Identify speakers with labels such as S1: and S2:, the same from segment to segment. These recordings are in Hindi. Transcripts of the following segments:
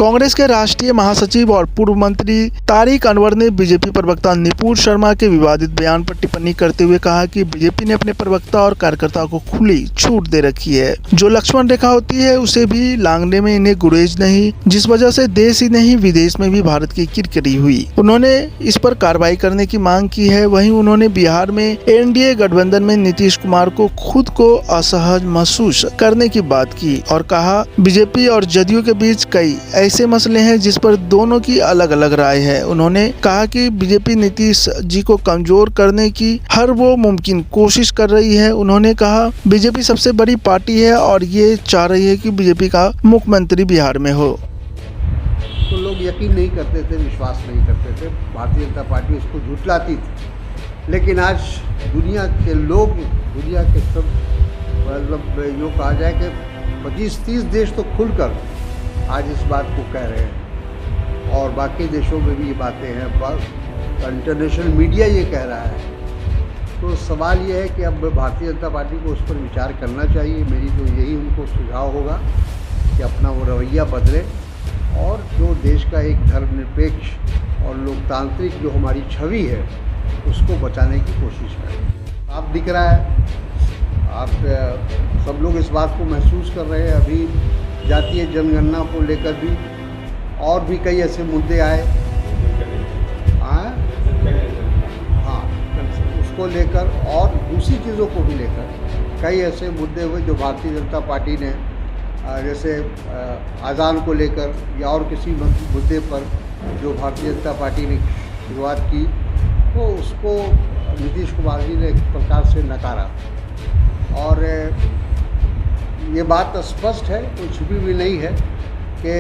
S1: कांग्रेस के राष्ट्रीय महासचिव और पूर्व मंत्री तारिक अनवर ने बीजेपी प्रवक्ता नुपुर शर्मा के विवादित बयान पर टिप्पणी करते हुए कहा कि बीजेपी ने अपने प्रवक्ता और कार्यकर्ताओं को खुली छूट दे रखी है। जो लक्ष्मण रेखा होती है उसे भी लांघने में इन्हें गुरेज नहीं, जिस वजह से देश ही नहीं विदेश में भी भारत की किरकिरी हुई। उन्होंने इस पर कार्रवाई करने की मांग की है। वहीं उन्होंने बिहार में एनडीए गठबंधन में नीतीश कुमार को खुद को असहज महसूस करने की बात की और कहा बीजेपी और जदयू के बीच कई ऐसे मसले हैं जिस पर दोनों की अलग अलग राय है। उन्होंने कहा कि बीजेपी नीतीश जी को कमजोर करने की हर वो मुमकिन कोशिश कर रही है। उन्होंने कहा बीजेपी सबसे बड़ी पार्टी है और ये चाह रही है कि बीजेपी का मुख्यमंत्री बिहार में हो।
S2: तो लोग यकीन नहीं करते थे, विश्वास नहीं करते थे, भारतीय जनता पार्टी उसको झुठलाती थी। लेकिन आज दुनिया के लोग, दुनिया के सब मतलब यूँ कहा जाए कि 25-30 देश तो खुलकर आज इस बात को कह रहे हैं और बाकी देशों में भी ये बातें हैं, इंटरनेशनल मीडिया ये कह रहा है। तो सवाल ये है कि अब भारतीय जनता पार्टी को उस पर विचार करना चाहिए। मेरी तो यही उनको सुझाव होगा कि अपना वो रवैया बदले और जो देश का एक धर्मनिरपेक्ष और लोकतांत्रिक जो हमारी छवि है उसको बचाने की कोशिश करें। आप दिख रहा है, आप सब लोग इस बात को महसूस कर रहे हैं। अभी जातीय जनगणना को लेकर भी और भी कई ऐसे मुद्दे आए, हाँ, उसको लेकर और दूसरी चीज़ों को भी लेकर कई ऐसे मुद्दे हुए जो भारतीय जनता पार्टी ने जैसे अज़ान को लेकर या और किसी मुद्दे पर जो भारतीय जनता पार्टी ने शुरुआत की तो उसको नीतीश कुमार जी ने एक प्रकार से नकारा और ये बात स्पष्ट है, कोई छुपी भी नहीं है कि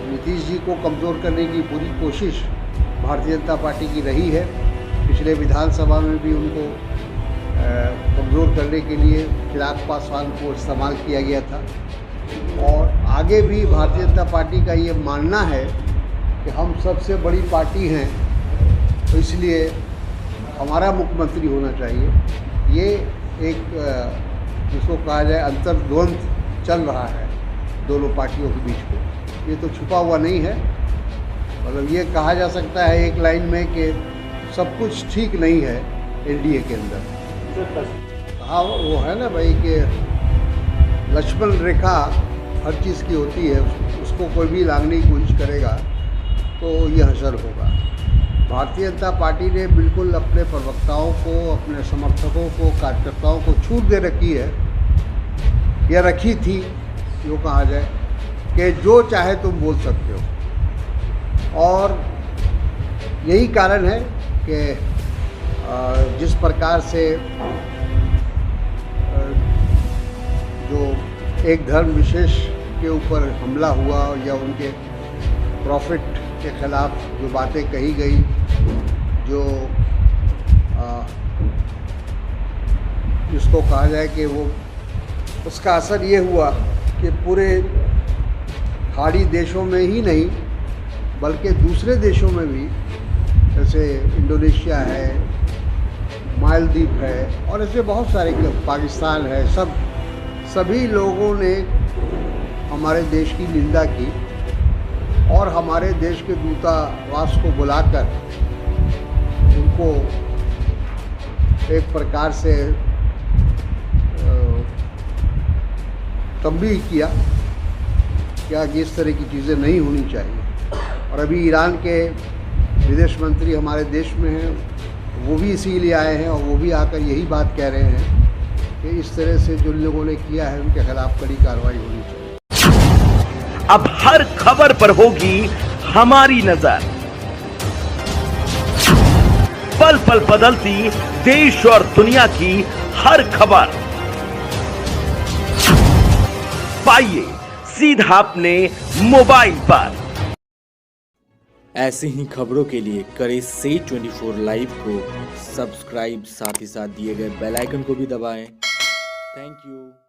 S2: नीतीश जी को कमज़ोर करने की पूरी कोशिश भारतीय जनता पार्टी की रही है। पिछले विधानसभा में भी उनको कमज़ोर करने के लिए चिराग पासवान को इस्तेमाल किया गया था और आगे भी भारतीय जनता पार्टी का ये मानना है कि हम सबसे बड़ी पार्टी हैं तो इसलिए हमारा मुख्यमंत्री होना चाहिए। ये एक जिसको कहा जाए अंतर्द्वंद चल रहा है दोनों पार्टियों के बीच में, ये तो छुपा हुआ नहीं है। मतलब ये कहा जा सकता है एक लाइन में कि सब कुछ ठीक नहीं है एनडीए के अंदर। हाँ, वो है ना भाई कि लक्ष्मण रेखा हर चीज़ की होती है, उसको कोई भी लांघने की कोशिश करेगा तो ये हशर होगा। भारतीय जनता पार्टी ने बिल्कुल अपने प्रवक्ताओं को, अपने समर्थकों को, कार्यकर्ताओं को छूट दे रखी है या रखी थी, यूँ कहा जाए कि जो चाहे तुम बोल सकते हो। और यही कारण है कि जिस प्रकार से जो एक धर्म विशेष के ऊपर हमला हुआ या उनके प्रॉफिट के ख़िलाफ़ जो बातें कही गई, जो जिसको कहा जाए कि वो उसका असर ये हुआ कि पूरे खाड़ी देशों में ही नहीं बल्कि दूसरे देशों में भी, जैसे इंडोनेशिया है, मालदीव है और ऐसे बहुत सारे, पाकिस्तान है, सभी लोगों ने हमारे देश की निंदा की और हमारे देश के दूतावास को बुलाकर उनको एक प्रकार से तंबीह किया कि आगे इस तरह की चीज़ें नहीं होनी चाहिए। और अभी ईरान के विदेश मंत्री हमारे देश में हैं, वो भी इसीलिए आए हैं और वो भी आकर यही बात कह रहे हैं कि इस तरह से जो लोगों ने किया है उनके खिलाफ कड़ी कार्रवाई होनी चाहिए।
S3: अब हर खबर पर होगी हमारी नजर, पल पल बदलती देश और दुनिया की हर खबर पाइए सीधा अपने मोबाइल पर।
S4: ऐसे ही खबरों के लिए करें से 24 लाइव को सब्सक्राइब, साथ ही साथ दिए गए बेल आइकन को भी दबाएं। Thank you.